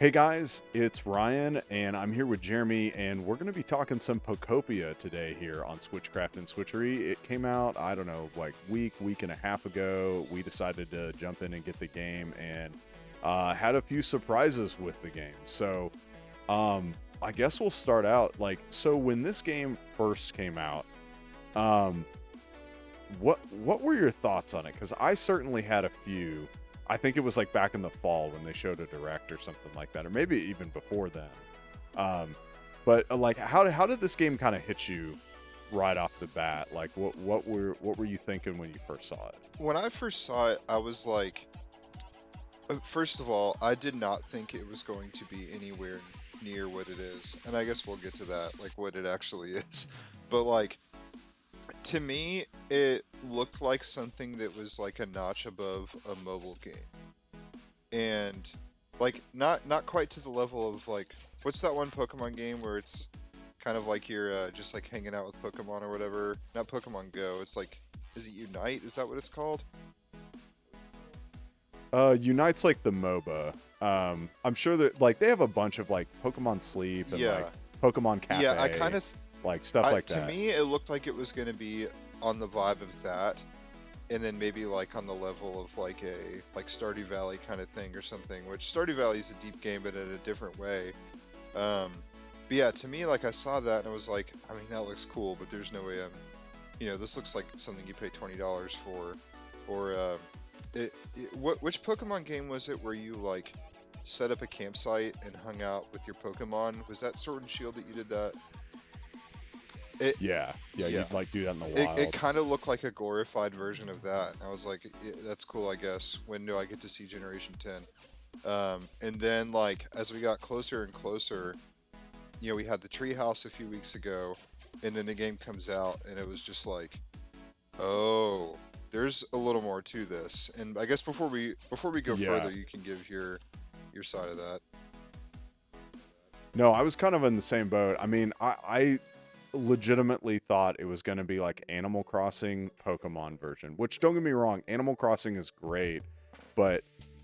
Hey guys, it's Ryan, and I'm here with Jeremy, and we're going to be talking some Pokopia today here on Switchcraft and Switchery. It came out, I don't know, like week and a half ago. We decided to jump in and get the game, and had a few surprises with the game. So, I guess we'll start out so when this game first came out, um, what were your thoughts on it? Because I certainly had a few. I think it was like back in the fall when they showed a direct or something like that, or maybe even before then. But how did this game kind of hit you right off the bat? Like what were you thinking when you first saw it? When I first saw it, I was like, first of all, I did not think it was going to be anywhere near what it is. And I guess we'll get to that, like what it actually is. But like, to me, it looked like something that was like a notch above a mobile game. And like not quite to the level of like what's that one Pokemon game where it's kind of like you're just like hanging out with Pokemon or whatever. Not Pokemon Go. It's like, is it Unite? Is that what it's called? Unite's like the MOBA. I'm sure that like they have a bunch of like Pokemon Sleep and Yeah. like Pokemon Yeah, I Cafe, kind of like stuff like to that. me it looked like it was going to be on the vibe of that, and then maybe like on the level of like a like Stardew Valley kind of thing or something, which Stardew Valley is a deep game but in a different way. um but yeah, to me, like I saw that and I was like, I mean, that looks cool, but there's no way this looks like something you pay $20 for. Or which Pokemon game was it where you like set up a campsite and hung out with your Pokemon? Was that Sword and Shield that you did that? It Yeah, Yeah. you'd like do that in the It wild. kind of looked like a glorified version of that. And I was like, "Yeah, that's cool, I guess. When do I get to see Generation 10?" And then, like, as we got closer and closer, we had the treehouse a few weeks ago, and then the game comes out, and it was just like, oh, there's a little more to this. And I guess before we go Yeah. further, you can give your side of that. No, I was kind of in the same boat. I mean, I legitimately thought it was going to be like Animal Crossing Pokemon version, which don't get me wrong, Animal Crossing is great, but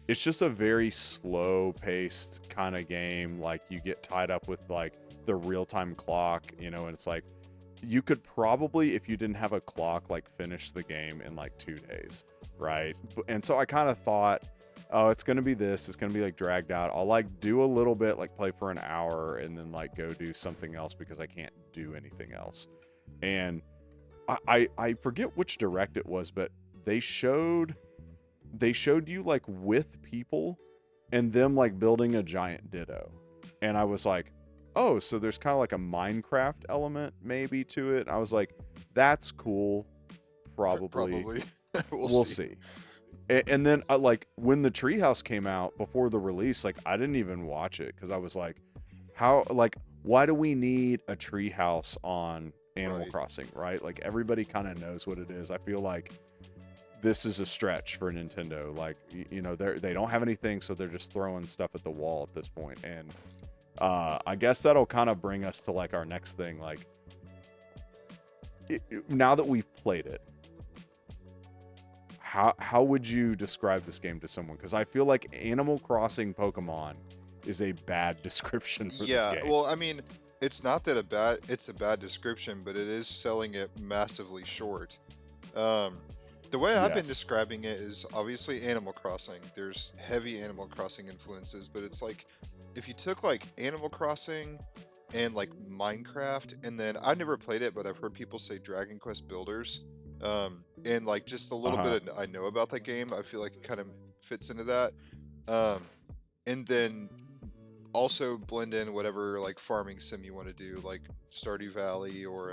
it's just a very slow paced kind of game. Like you get tied up with like the real time clock, and it's like you could probably, if you didn't have a clock, like finish the game in like 2 days, right? And so I kind of thought, oh, it's gonna be this. It's gonna be like dragged out. I'll like do a little bit, like play for an hour, and then like go do something else because I can't do anything else. And I forget which direct it was, but they showed you like with people and them like building a giant Ditto, and I was like, oh, so there's kind of like a Minecraft element maybe to it. I was like, that's cool, probably. Probably. We'll We'll see. see. And then like when the treehouse came out before the release, like I didn't even watch it because I was like, how, like, why do we need a treehouse on Animal Right. Crossing, right? Like everybody kind of knows what it is. I feel like this is a stretch for Nintendo. Like they don't have anything, so they're just throwing stuff at the wall at this point. And I guess that'll kind of bring us to like our next thing. Like now that we've played it, how would you describe this game to someone? Because I feel like Animal Crossing Pokemon is a bad description for this Yeah, game. well, I mean, it's a bad description, but it is selling it massively short. Um, the way I've been Yes. describing it is obviously Animal Crossing. There's heavy Animal Crossing influences, but it's like if you took like Animal Crossing and like Minecraft, and then I never played it, but I've heard people say Dragon Quest Builders, and like just a Uh little huh. bit I know about that game, I feel like it kind of fits into that. Um, and then also blend in whatever like farming sim you want to do, like Stardew Valley, or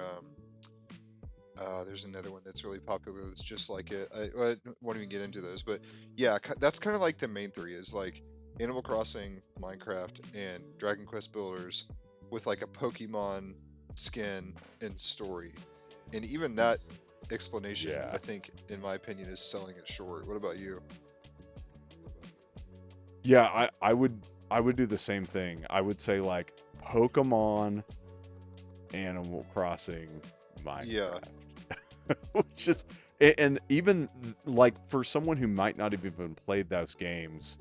there's another one that's really popular that's just like it. I won't even get into those, but yeah, that's kind of like the main three is like Animal Crossing, Minecraft, and Dragon Quest Builders with like a Pokemon skin and story. And even that explanation, Yeah. I think, in my opinion, is selling it short. What about you? Yeah. I would do the same thing. I would say like Pokemon, Animal Crossing, Yeah, Minecraft, which is and even like for someone who might not have even played those games,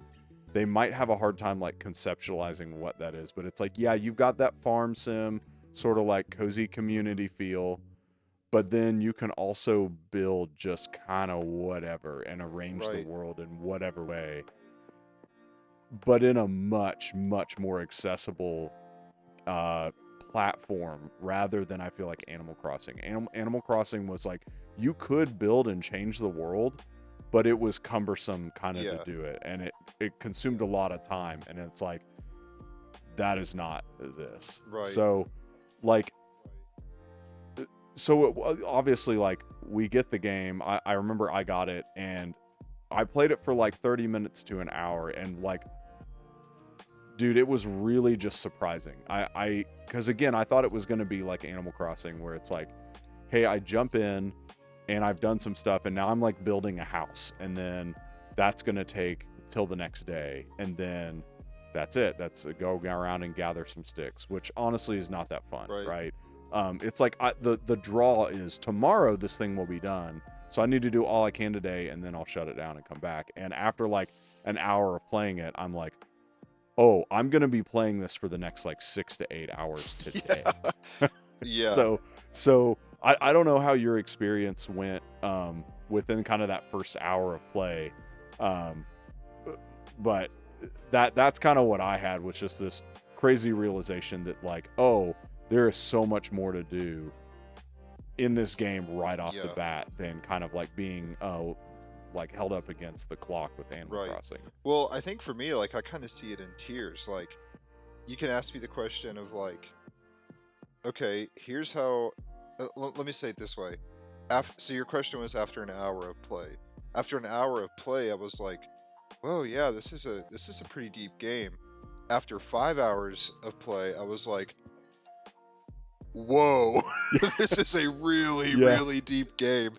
they might have a hard time like conceptualizing what that is. But it's like, yeah, you've got that farm sim sort of like cozy community feel, but then you can also build just kind of whatever and arrange the Right. world in whatever way, but in a much, much more accessible uh, platform rather than I feel like Animal Crossing. Animal Crossing was like you could build and change the world, but it was cumbersome kind of to Yeah. do it, and it consumed a lot of time. And it's like that is not this. Right. So, like, so obviously, like we get the game. I remember I got it and I played it for like 30 minutes to an hour, and like dude, it was really just surprising. Because again, I thought it was going to be like Animal Crossing, where it's like, hey, I jump in and I've done some stuff, and now I'm like building a house, and then that's going to take till the next day, and then that's it. That's go around and gather some sticks, which honestly is not that fun, Right. right? It's like the draw is tomorrow this thing will be done, so I need to do all I can today, and then I'll shut it down and come back. And after like an hour of playing it, I'm like, oh, I'm gonna be playing this for the next like 6 to 8 hours today. Yeah. Yeah. So I don't know how your experience went within kind of that first hour of play, um, but that's kind of what I had, was just this crazy realization that like, oh, there is so much more to do in this game right off the Yeah. bat than kind of like being like held up against the clock with Animal Right. Crossing. Well, I think for me, like I kind of see it in tiers. Like you can ask me the question of like, okay, here's how. Let me say it this way. So your question was after an hour of play. After an hour of play, I was like, "Whoa, yeah, this is a pretty deep game." After 5 hours of play, I was like, "Whoa, this is a really, Yeah, really deep game."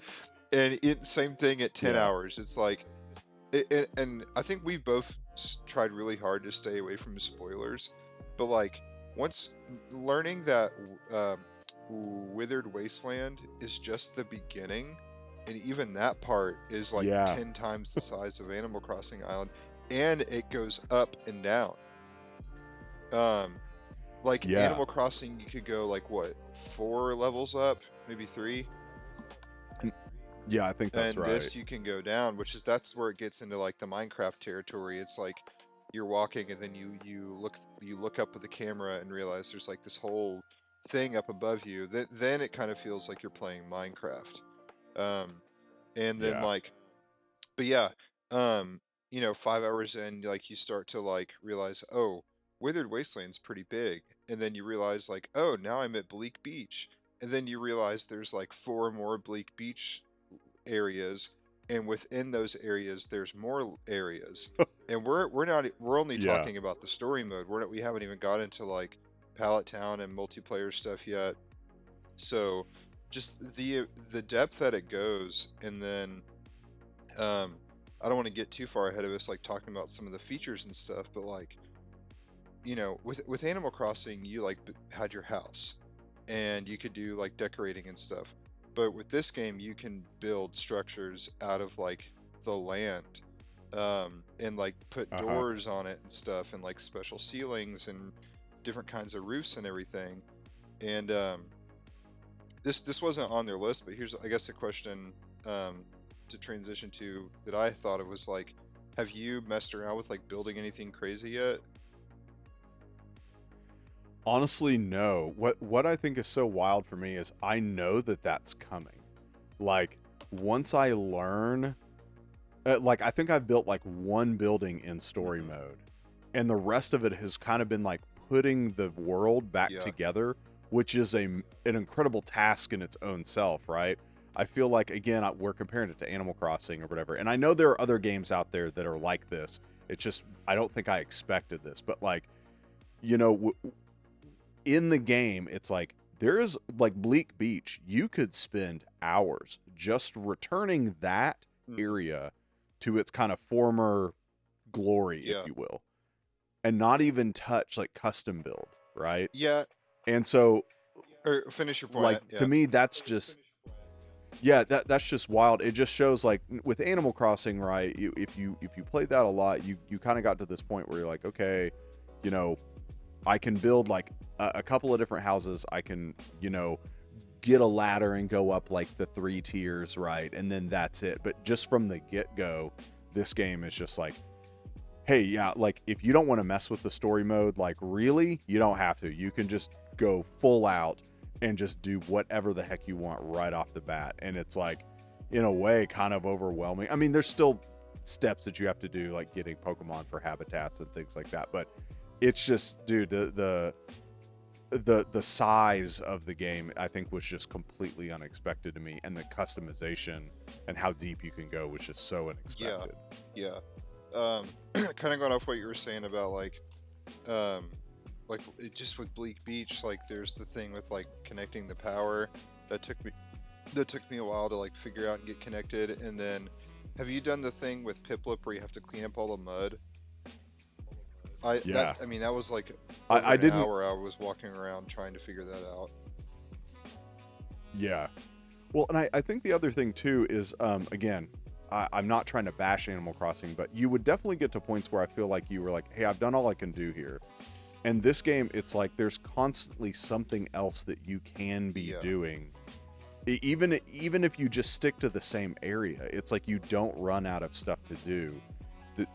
And same thing at 10 yeah, hours. It's like, and I think we both tried really hard to stay away from spoilers, but like once learning that um, Withered Wasteland is just the beginning, and even that part is like yeah, 10 times the size of Animal Crossing Island, and it goes up and down. Um, like yeah. Animal Crossing, you could go like what, 4 levels up, maybe three, Yeah, I think that's and right. this you can go down, which is that's where it gets into like the Minecraft territory. It's like you're walking and then you look up with the camera and realize there's like this whole thing up above you. Then it kind of feels like you're playing Minecraft. Um, and then Yeah. like, but yeah, um, 5 hours in, like you start to like realize, oh, Withered Wasteland's pretty big, and then you realize like, oh, now I'm at Bleak Beach, and then you realize there's like four more Bleak Beach areas, and within those areas there's more areas, and we're only Yeah. talking about the story mode. We haven't even got into like Pallet Town and multiplayer stuff yet. So just the depth that it goes, and then um I don't want to get too far ahead of us like talking about some of the features and stuff, but like, with Animal Crossing, you like had your house and you could do like decorating and stuff. But with this game, you can build structures out of like the land, and like put Uh-huh. doors on it and stuff, and like special ceilings and different kinds of roofs and everything. And this wasn't on their list, but here's I guess a question to transition to that I thought of was like, have you messed around with like building anything crazy yet? Honestly, no. What I think is so wild for me is I know that that's coming. Like once I learn, like I think I've built like one building in story Hmm. mode, and the rest of it has kind of been like putting the world back Yeah. together, which is an incredible task in its own self, right? I feel like again we're comparing it to Animal Crossing or whatever, and I know there are other games out there that are like this. It's just I don't think I expected this, but like you know, in the game, it's like there is like Bleak Beach. You could spend hours just returning that Hmm. area to its kind of former glory, if Yeah. you will, and not even touch like custom build, right? Yeah. And so, Or finish your like, point. to Yeah. me, that's just Yeah, that's just wild. It just shows like with Animal Crossing, right? If you played that a lot, you kind of got to this point where you're like, okay, you know, I can build like a couple of different houses. I can, get a ladder and go up like the 3 tiers, right? And then that's it. But just from the get go, this game is just like, hey, yeah, like if you don't want to mess with the story mode, like really, you don't have to. You can just go full out and just do whatever the heck you want right off the bat. And it's like, in a way, kind of overwhelming. I mean, there's still steps that you have to do, like getting Pokemon for habitats and things like that. But it's just, dude, the size of the game, I think, was just completely unexpected to me, and the customization and how deep you can go was just so Yeah, unexpected. yeah. Kind of going off what you were saying about um, just with Bleak Beach, like there's the thing with like connecting the power that took me that took me a while to like figure out and get connected. And then, have you done the thing with Piplup where you have to clean up all the mud? Yeah, I mean that was like over I an didn't. hour I was walking around trying to figure that out. Yeah. Well, and I think the other thing too is, again, I'm not trying to bash Animal Crossing, but you would definitely get to points where I feel like you were like, hey, I've done all I can do here. And this game, it's like there's constantly something else that you can be Yeah, doing. Even if you just stick to the same area, it's like you don't run out of stuff to do.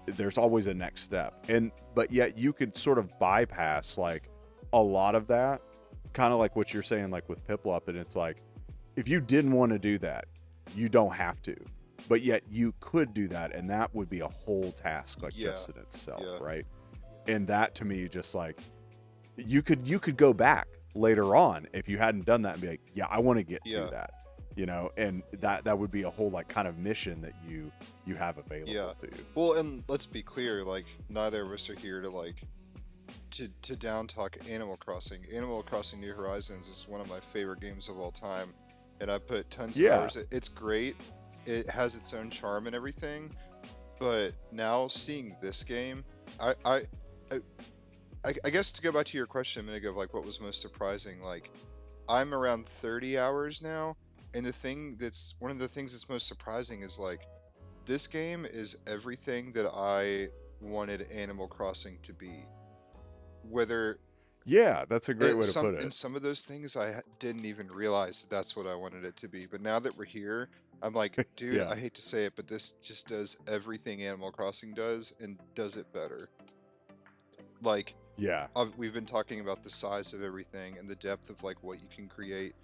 There's always a next step. And but yet you could sort of bypass like a lot of that, kind of like what you're saying, like with Piplup, and it's like if you didn't want to do that, you don't have to. But yet you could do that, and that would be a whole task, like yeah, just in itself, yeah, right? And that to me, just like you could go back later on if you hadn't done that and be like, yeah, I want to get to yeah, that, and that would be a whole like kind of mission that you have yeah. available to you. Well, and let's be clear, like neither of us are here to like to down talk Animal Crossing. Animal Crossing New Horizons is one of my favorite games of all time, and I put tons of Yeah, hours. It's great. It has its own charm and everything. But now seeing this game, I I I, I guess to go back to your question a minute ago of like what was most surprising, like I'm around 30 hours now, and the thing that's one of the things that's most surprising is like this game is everything that I wanted Animal Crossing to be. Whether yeah, that's a great way to some put in it. some of those things didn't even realize that's what I wanted it to be. But now that we're here, I'm like, dude, Yeah, I hate to say it, but this just does everything Animal Crossing does and does it better. Like yeah, we've been talking about the size of everything and the depth of like what you can create.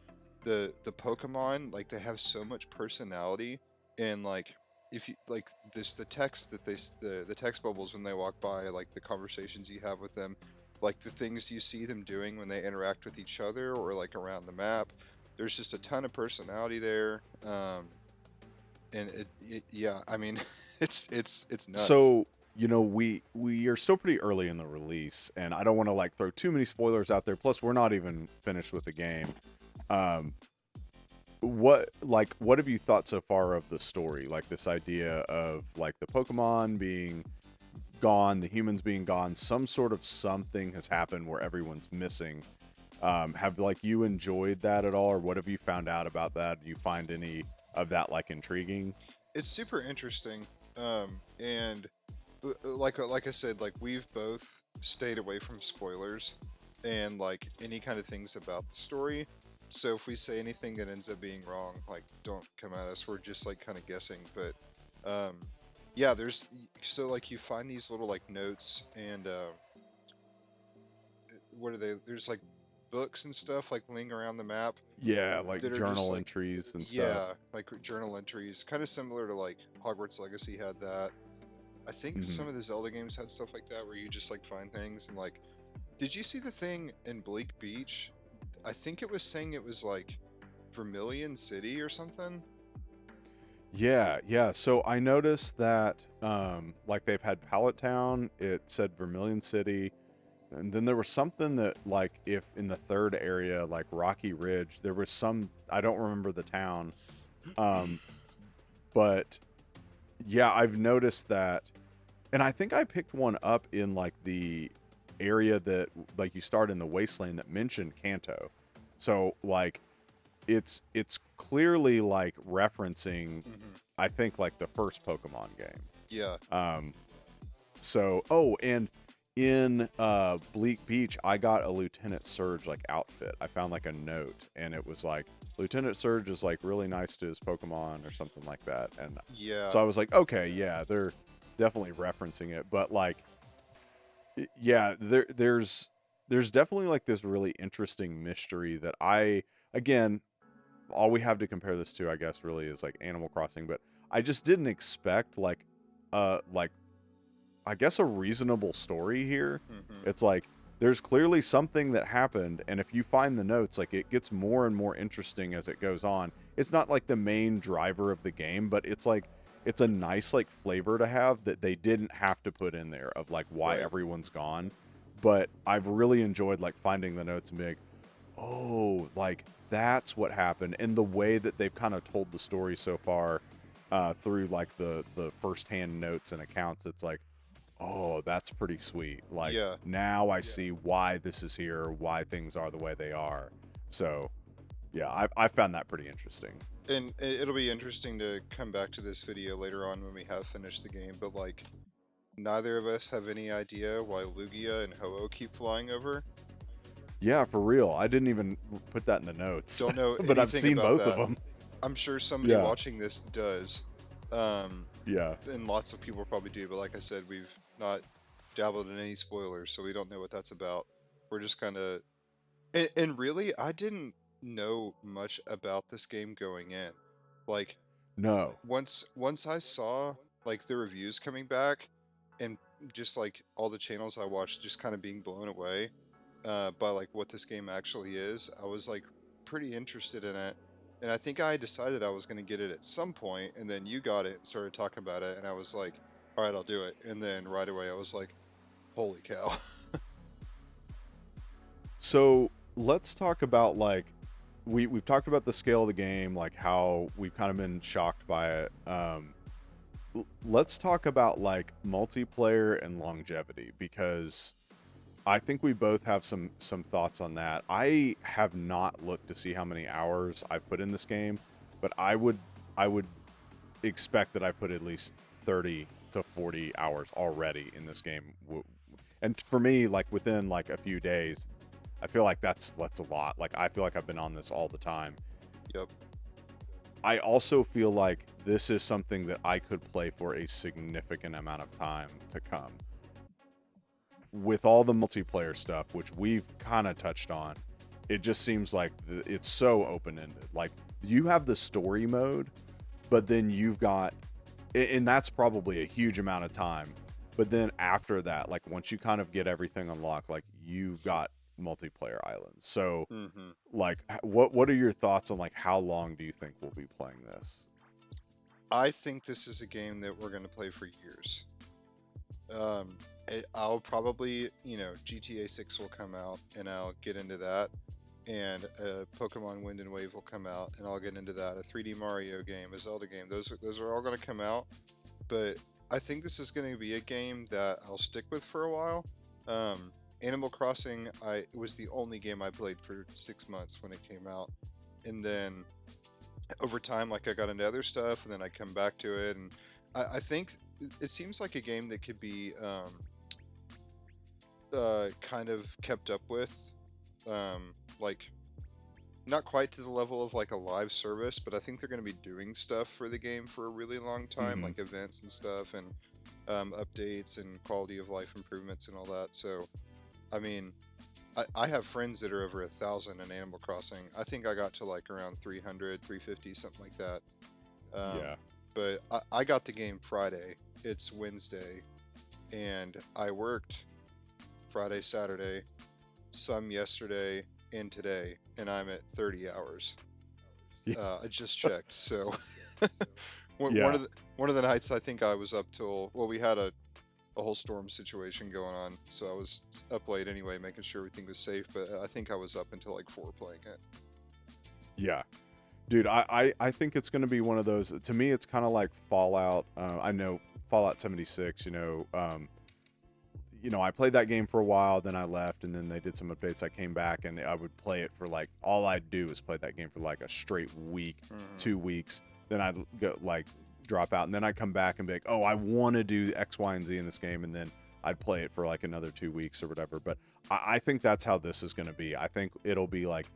The Pokemon, like they have so much personality, and like if you like this the text that the text bubbles when they walk by, like the conversations you have with them, like the things you see them doing when they interact with each other or like around the map. There's just a ton of personality there. And yeah, I mean it's nuts. so we are still pretty early in the release, and I don't want to like throw too many spoilers out there, plus we're not even finished with the game. um what have you thought so far of the story, like this idea of like the Pokemon being gone, the humans being gone, some sort of something has happened where everyone's missing? Have like you enjoyed that at all, or what have you found out about that? Do you find any of that like intriguing? It's super interesting. And like I said, like we've both stayed away from spoilers and like any kind of things about the story. So if we say anything that ends up being wrong, like don't come at us. We're just like kind of guessing. But yeah, so like you find these little like notes and what are they? There's like books and stuff like laying around the map Yeah, like that are just journal like entries and stuff. yeah, like journal entries, kind of similar to like Hogwarts Legacy had that. I think Hmm. some of the Zelda games had stuff like that where you just like find things and like did you see the thing in Bleak Beach? I think it was saying it was like Vermilion City or something. Yeah, yeah. So I noticed that like they've had Pallet Town, it said Vermilion City, and then there was something that like if in the third area, like Rocky Ridge, there was some, I don't remember the town. Um but yeah, I've noticed that, and I think I picked one up in like the area that like you start in the wasteland that mentioned Kanto. So like it's clearly like referencing, Hmm. I think, like the first Pokemon game. Yeah. Um, so and in Bleak Beach, I got a Lieutenant Surge like outfit. I found like a note, and it was like Lieutenant Surge is like really nice to his Pokemon or something like that. And Yeah. so I was like, okay, yeah, they're definitely referencing it, but like, yeah, there's definitely like this really interesting mystery that again, all we have to compare this to, I guess, really is like Animal Crossing, but I just didn't expect like I guess a reasonable story here. Hmm. It's like there's clearly something that happened, and if you find the notes, like it gets more and more interesting as it goes on. It's not like the main driver of the game, but it's like it's a nice like flavor to have that they didn't have to put in there of like why Right. everyone's gone. But I've really enjoyed like finding the notes and being like, oh, like that's what happened, and the way that they've kind of told the story so far through like the firsthand notes and accounts. It's like, oh, that's pretty sweet. Like Yeah. now I see why this is here, why things are the way they are. So yeah, I found that pretty interesting. And it'll be interesting to come back to this video later on when we have finished the game, but like neither of us have any idea why Lugia and Ho-Oh keep flying over. Yeah, for real. I didn't even put that in the notes, Don't know but I've anything seen about both of that. them. I'm sure somebody Yeah, watching this does. Um, yeah. and lots of people probably do, but like I said, we've not dabbled in any spoilers, so we don't know what that's about. We're just kind of, and really, I didn't know much about this game going in. Like No, once I saw like the reviews coming back, and just like all the channels I watched, just kind of being blown away by like what this game actually is, I was like pretty interested in it. And I think I decided I was going to get it at some point, and then you got it and started talking about it, and I was like, all right, I'll do it. And then right away I was like, holy cow. so let's talk about like we've talked about the scale of the game, like how we've kind of been shocked by it. Let's talk about like multiplayer and longevity, because I think we both have some thoughts on that. I have not looked to see how many hours I've put in this game, but I would expect that I put at least 30 to 40 hours already in this game. And for me, like within like a few days, I feel like that's a lot. Like I feel like I've been on this all the time. Yep. I also feel like this is something that I could play for a significant amount of time to come. With all the multiplayer stuff, which we've kind of touched on, it just seems like it's so open ended. Like you have the story mode, but then you've got, and that's probably a huge amount of time. But then after that, like once you kind of get everything unlocked, like you've got multiplayer islands. So Hmm. like what are your thoughts on like how long do you think we'll be playing this? I think this is a game that we're going to play for years. I'll probably, GTA 6 will come out and I'll get into that. And Pokemon Wind and Wave will come out and I'll get into that. A 3D Mario game, a Zelda game, those are all going to come out. But I think this is going to be a game that I'll stick with for a while. Animal Crossing, it was the only game I played for 6 months when it came out, and then over time, like I got into other stuff, and then I come back to it, and I think it seems like a game that could be kind of kept up with, like not quite to the level of like a live service, but I think they're going to be doing stuff for the game for a really long time, Mm-hmm. like events and stuff, and updates and quality of life improvements and all that. So, I mean, I have friends that are over 1,000 in Animal Crossing. I think I got to like around 300, 350, something like that. Um, Yeah. but I got the game Friday. It's Wednesday, and I worked Friday, Saturday, some yesterday, and today, and I'm at 30 hours. Yeah. I just checked. So one Yeah. of the nights I think I was up till, well, we had a whole storm situation going on, so I was up late anyway, making sure everything was safe. But I think I was up until like 4 playing it. Yeah. Dude, I think it's going to be one of those. To me, it's kind of like Fallout. I know Fallout 76. I played that game for a while, then I left, and then they did some updates. I came back, and I would play it for like, all I'd do is play that game for like a straight week, Mhm. 2 weeks. Then I'd go like drop out, and then I'd come back and be like, oh, I want to do X, Y, and Z in this game, and then I'd play it for like another 2 weeks or whatever. But I think that's how this is going to be. I think it'll be like,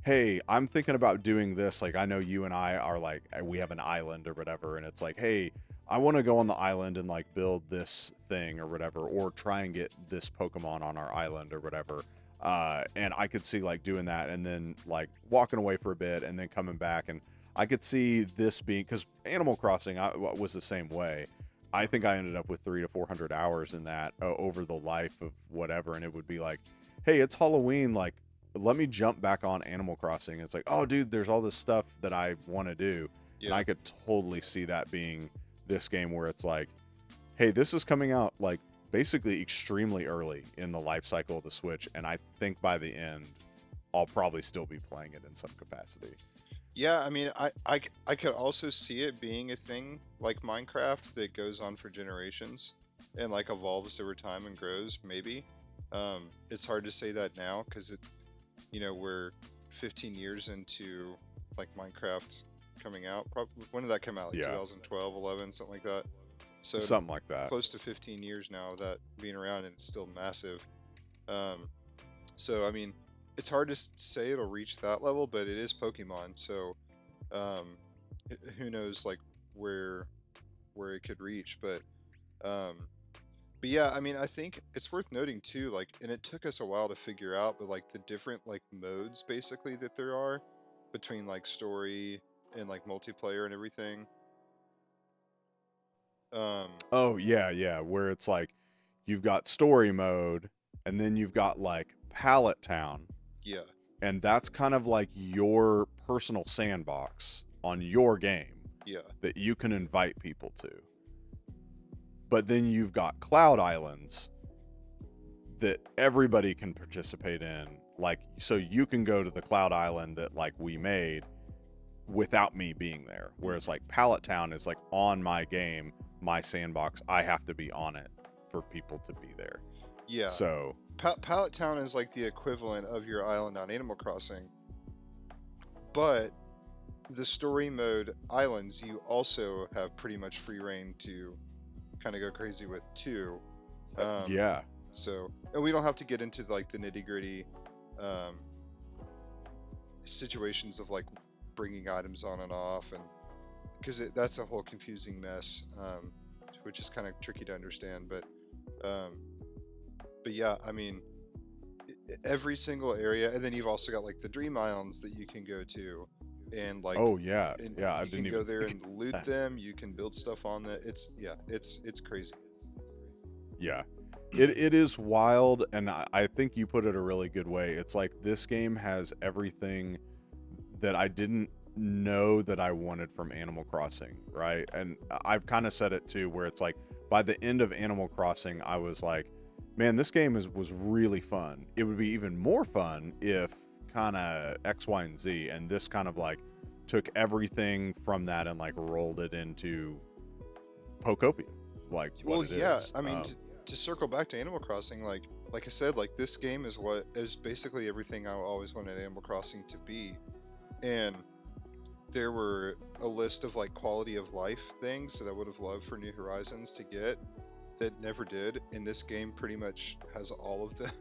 hey, I'm thinking about doing this. Like, I know you and I are like, we have an island or whatever, and it's like, hey, I want to go on the island and like build this thing or whatever, or try and get this Pokemon on our island or whatever. And I could see like doing that and then like walking away for a bit and then coming back. And I could see this being, because Animal Crossing was the same way. I think I ended up with 300 to 400 hours in that over the life of whatever. And it would be like, hey, it's Halloween. Like, let me jump back on Animal Crossing. It's like, oh, dude, there's all this stuff that I want to do. Yeah. And I could totally see that being this game where it's like, hey, this is coming out like basically extremely early in the life cycle of the Switch. And I think by the end, I'll probably still be playing it in some capacity. Yeah, I mean, I could also see it being a thing like Minecraft that goes on for generations and like evolves over time and grows, maybe. It's hard to say that now because we're 15 years into like Minecraft coming out. Probably, when did that come out? Like Yeah. 2012, 11, something like that. So Something like that. close to 15 years now of that being around, and it's still massive. So I mean, it's hard to say it'll reach that level, but it is Pokemon, so um, who knows like where it could reach, um, but yeah, I mean, I think it's worth noting too, like, and it took us a while to figure out, but like the different like modes basically that there are between like story and like multiplayer and everything. Um, Oh, yeah, yeah. Where it's like you've got story mode and then you've got like Pallet Town. yeah, And that's kind of like your personal sandbox on your game yeah, that you can invite people to. But then you've got Cloud Islands that everybody can participate in. Like, so you can go to the Cloud Island that like we made without me being there. Whereas like Pallet Town is like on my game, my sandbox. I have to be on it for people to be there. yeah. So Pallet Town is like the equivalent of your island on Animal Crossing, but the story mode islands you also have pretty much free reign to kind of go crazy with too. yeah, So, and we don't have to get into like the nitty gritty um, situations of like bringing items on and off, and because that's a whole confusing mess, which is kind of tricky to understand. Um, but yeah, I mean, every single area, and then you've also got like the Dream Islands that you can go to, and like, oh yeah, and yeah. I you didn't can go even there think and of loot that. them. You can build stuff on that. It's crazy. Yeah. It is wild, and I think you put it a really good way. It's like this game has everything that I didn't know that I wanted from Animal Crossing, right? And I've kind of said it too, where it's like by the end of Animal Crossing, I was like, man, this game was really fun. It would be even more fun if kind of X, Y, and Z, and this kind of like took everything from that and like rolled it into Pokopia, like Well, what it yeah, is. I mean, to circle back to Animal Crossing, like I said, like this game is what is basically everything I always wanted Animal Crossing to be, and there were a list of like quality of life things that I would have loved for New Horizons to get that never did, and this game pretty much has all of them.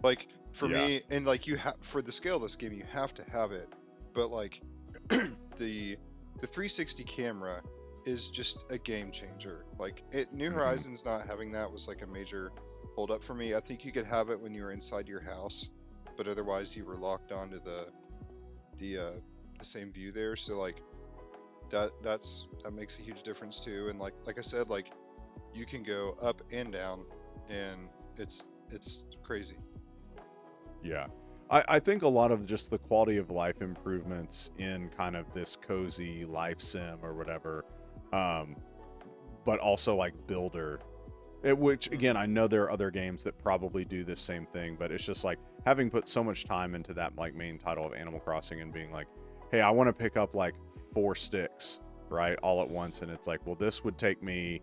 Like for Yeah. me, and like you have for the scale of this game, you have to have it, but like the 360 camera is just a game changer. Like New Horizons not having that was like a major hold up for me. I think you could have it when you were inside your house, but otherwise you were locked onto the same view there. So like that makes a huge difference too. And like I said, like you can go up and down, and it's crazy. Yeah. I think a lot of just the quality of life improvements in kind of this cozy life sim or whatever, but also like Builder, which again, I know there are other games that probably do this same thing, but it's just like having put so much time into that like main title of Animal Crossing and being like, hey, I want to pick up like 4 sticks, right, all at once. And it's like, well, this would take me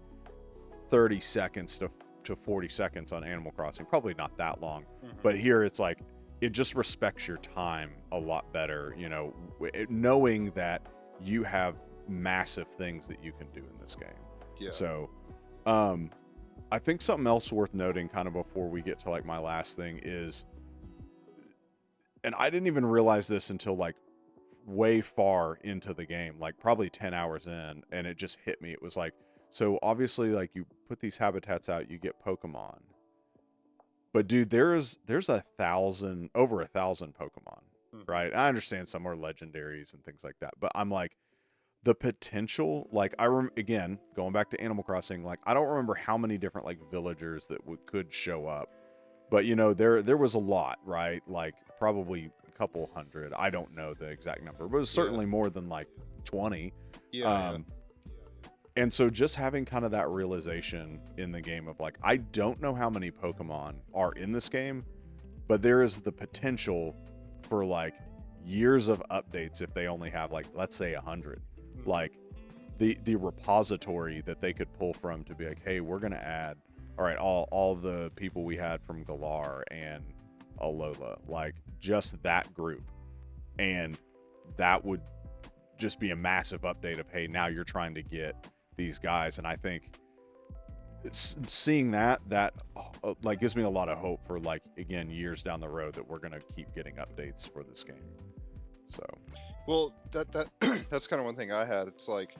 30 seconds to up to 40 seconds on Animal Crossing, probably not that long, Mhm. but here it's like it just respects your time a lot better, you know, knowing that you have massive things that you can do in this game. Yeah. So I think something else worth noting kind of before we get to like my last thing is, and I didn't even realize this until like way far into the game, like probably 10 hours in, and it just hit me. It was like, so obviously like you put these habitats out, you get Pokemon. But dude, there's over 1,000 Pokemon, Mhm. right? I understand some are legendaries and things like that, but I'm like the potential, like again, going back to Animal Crossing, like I don't remember how many different like villagers that could show up, but you know there was a lot, right? Like probably a couple hundred. I don't know the exact number, but it was certainly more than like 20. Yeah. And so just having kind of that realization in the game of like, I don't know how many Pokemon are in this game, but there is the potential for like years of updates if they only have like, let's say 100. Mhm. Like the repository that they could pull from to be like, hey, we're going to add, all right, all the people we had from Galar and Alola, like just that group. And that would just be a massive update of, hey, now you're trying to get these guys. And I think seeing that like gives me a lot of hope for like, again, years down the road that we're going to keep getting updates for this game. So Well, that that's kind of one thing I had. It's like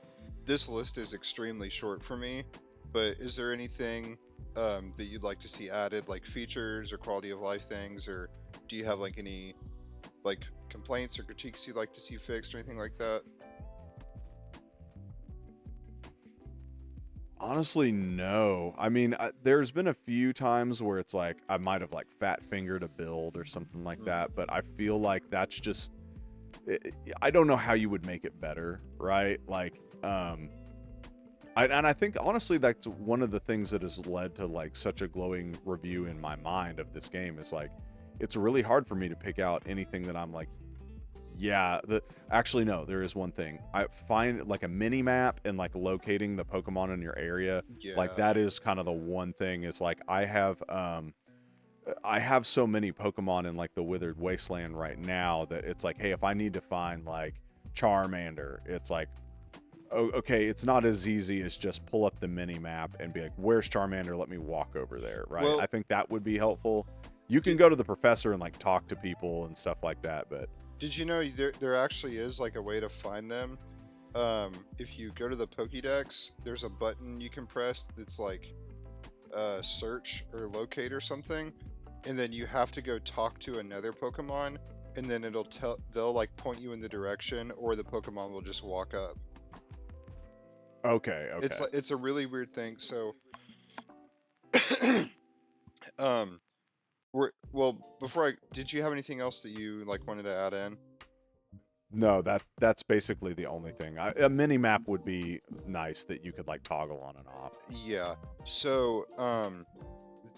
this list is extremely short for me, but is there anything that you'd like to see added, like features or quality of life things, or do you have like any like complaints or critiques you'd like to see fixed or anything like that? honestly, no. I mean, there's been a few times where it's like I might have like fat fingered a build or something like that, but I feel like that's just I don't know how you would make it better, right? Like and I think honestly that's one of the things that has led to like such a glowing review in my mind of this game is like it's really hard for me to pick out anything that I'm like, yeah, actually no, there is one thing. I find like a mini map and like locating the Pokemon in your area, like Yeah. that is kind of the one thing. Is like I have so many Pokemon in like the Withered Wasteland right now that it's like, hey, if I need to find like Charmander, it's like, oh, okay, it's not as easy as just pull up the mini map and be like, where's Charmander? Let me walk over there, right? Well, I think that would be helpful. You can did, go to the professor and like talk to people and stuff like that, but did you know there actually is like a way to find them? If you go to the Pokédex, there's a button you can press that's like search or locate or something, and then you have to go talk to another Pokemon, and then they'll like point you in the direction, or the Pokemon will just walk up. okay, It's okay. like it's a really weird thing. So, um, before did you have anything else that you like wanted to add in? No, that's basically the only thing. A mini map would be nice that you could like toggle on and off. Yeah. So,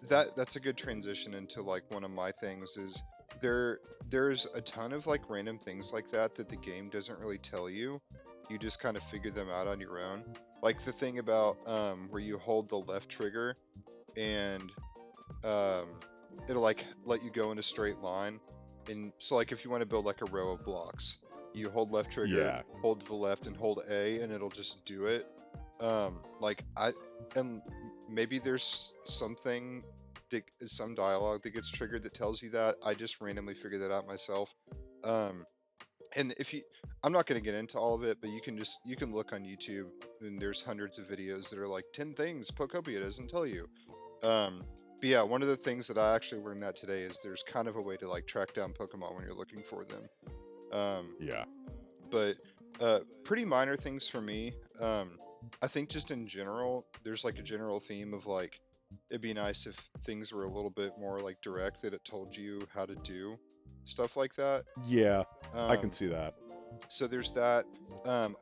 that's a good transition into like one of my things is there's a ton of like random things like that the game doesn't really tell you. You just kind of figure them out on your own. Like the thing about where you hold the left trigger and um it'll like let you go in a straight line. And so like if you want to build like a row of blocks, you hold left trigger, Yeah. hold to the left and hold A and it'll just do it. Like and maybe there's some dialogue that gets triggered that tells you that. I just randomly figured that out myself. Um, and if you, I'm not going to get into all of it, but you can look on YouTube and there's hundreds of videos that are like 10 things Pokopia doesn't tell you. But yeah, one of the things that I actually learned that today is there's kind of a way to like track down Pokemon when you're looking for them. Um, Yeah. but pretty minor things for me. I think just in general, there's like a general theme of like it'd be nice if things were a little bit more like direct, that it told you how to do stuff like that. Yeah. I can Um, see that. so there's that.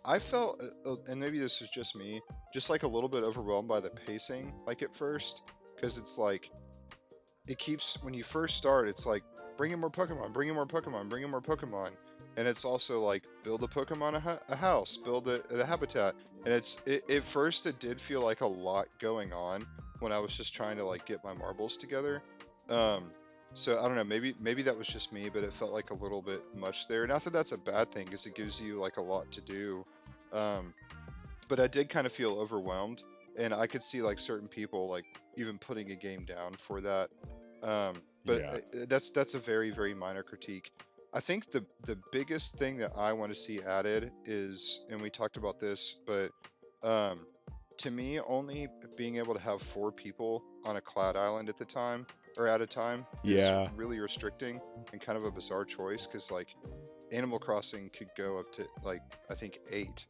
I felt, and maybe this is just me, just like a little bit overwhelmed by the pacing, like at first, because it's like it keeps when you first start, it's like bring in more Pokemon, bring in more Pokemon, bring in more Pokemon, and it's also like build a Pokemon a house, build a habitat, and at first it did feel like a lot going on when I was just trying to like get my marbles together. Um, so I don't know, maybe that was just me, but it felt like a little bit much there. Not that that's a bad thing, because it gives you like a lot to do. Um, but I did kind of feel overwhelmed, and I could see like certain people like even putting a game down for that. But Yeah. that's a very very minor critique. I think the biggest thing that I want to see added is, and we talked about this, but um, to me, only being able to have 4 people on a cloud island at the time or at a time is Yeah. really restricting and kind of a bizarre choice, because like Animal Crossing could go up to like I think 8,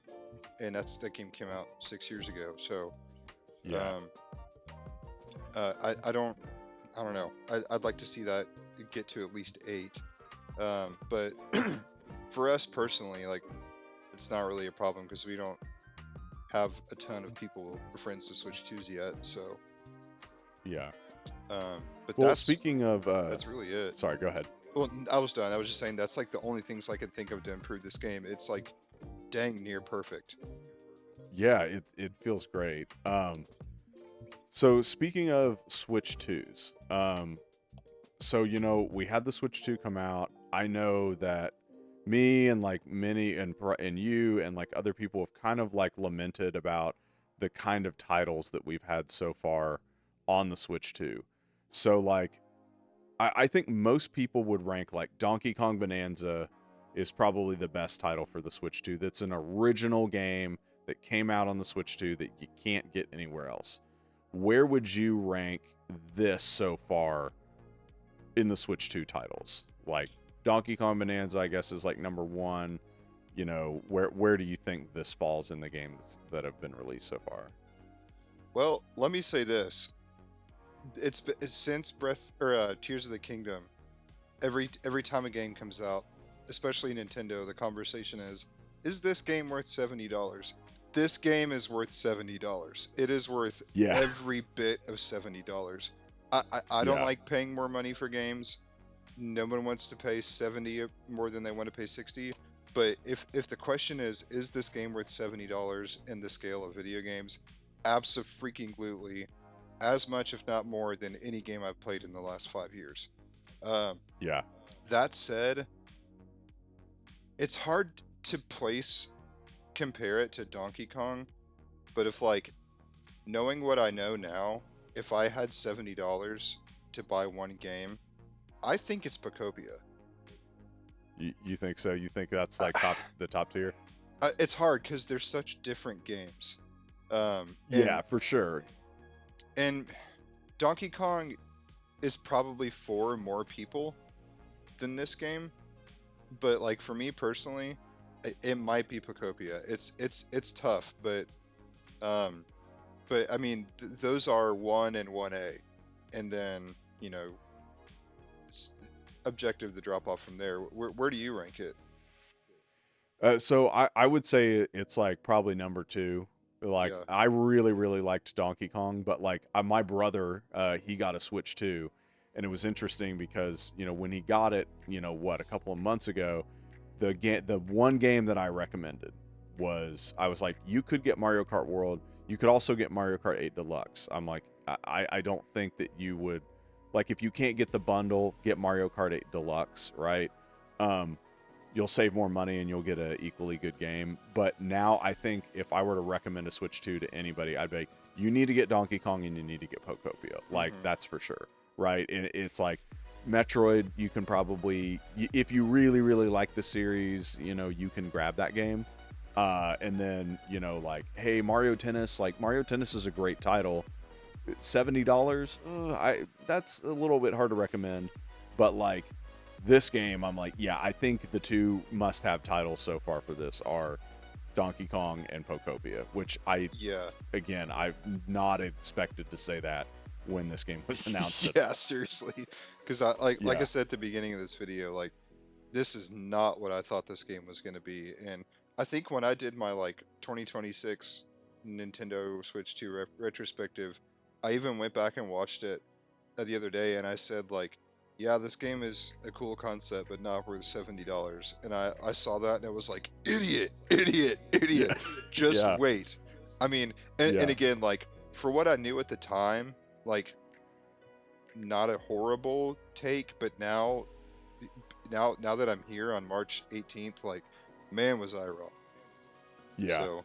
and that game came out 6 years ago. So Yeah. um, I don't know. I'd like to see that get to at least 8. But for us personally, like it's not really a problem because we don't have a ton of people or friends to Switch 2s yet. So, Yeah. but Well, speaking of, that's really it. sorry, go ahead. Well, I was done. I was just saying that's like the only things I could think of to improve this game. It's like dang near perfect. Yeah, it feels great. So speaking of Switch 2s, so we had the Switch 2 come out. I know that me and like many and you and like other people have kind of like lamented about the kind of titles that we've had so far on the Switch 2. So like I think most people would rank like Donkey Kong Bonanza is probably the best title for the Switch 2. That's an original game that came out on the Switch 2 that you can't get anywhere else. Where would you rank this so far in the Switch 2 titles? Like Donkey Kong Bonanza, I guess, is like number 1. Where do you think this falls in the games that have been released so far? Well, let me say this: it's since Tears of the Kingdom. Every time a game comes out, especially Nintendo, the conversation is this game worth $70? This game is worth $70. It is worth every bit of $70. I don't Yeah. like paying more money for games. No one wants to pay 70 more than they want to pay 60. But if the question is this game worth $70 in the scale of video games? Abso-freaking-lutely, as much if not more than any game I've played in the last 5 years. Yeah. That said, it's hard to compare it to Donkey Kong, but if like knowing what I know now, if I had $70 to buy one game, I think it's Pokopia. You think so? You think that's like the top tier? It's hard because they're such different games. Yeah, for sure. And Donkey Kong is probably for more people than this game, but like for me personally, it might be Pokopia. It's tough, but I mean those are 1 and 1A, and then it's objective the drop off from there. Where do you rank it? So I would say it's like probably number 2. Like Yeah. I really really liked Donkey Kong, but like my brother, he got a Switch too, and it was interesting because when he got it, a couple of months ago, the one game that I recommended was, I was like, you could get Mario Kart World, you could also get Mario Kart 8 Deluxe. I'm like, I don't think that you would, like, if you can't get the bundle, get Mario Kart 8 Deluxe, right? You'll save more money and you'll get an equally good game. But now I think if I were to recommend a Switch 2 to anybody, I'd be like, you need to get Donkey Kong and you need to get Pokopia. Like, that's for sure, right? And it's like Metroid, you can probably, if you really, really like the series, you can grab that game. And then, like, hey, Mario Tennis is a great title. $70, that's a little bit hard to recommend. But like, this game, I'm like, yeah, I think the 2 must-have titles so far for this are Donkey Kong and Pokopia, which again, I've not expected to say that when this game was announced. Yeah, seriously, because like I said at the beginning of this video, like this is not what I thought this game was going to be. And I think when I did my like 2026 Nintendo Switch 2 retrospective, I even went back and watched it the other day, and I said like, yeah, this game is a cool concept, but not worth $70. And I saw that and it was like, idiot. Yeah. Just Yeah. wait. I mean, and again, like for what I knew at the time, like not a horrible take, but now that I'm here on March 18th, like, man, was I wrong. Yeah. So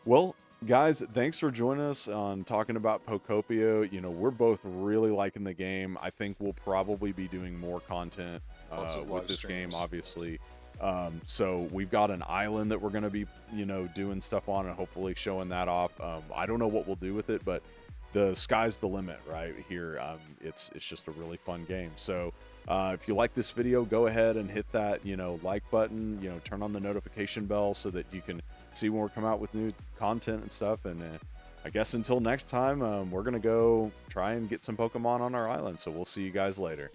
Well, guys, thanks for joining us on talking about Pokopia. You know, we're both really liking the game. I think we'll probably be doing more content lots of with live this game, streams. obviously. So we've got an island that we're going to be, you know, doing stuff on and hopefully showing that off. I don't know what we'll do with it, but the sky's the limit right here. It's just a really fun game. So if you like this video, go ahead and hit that, you know, like button, you know, turn on the notification bell so that you can see when we come out with new content and stuff. And I guess until next time, we're going to go try and get some Pokemon on our island. So we'll see you guys later.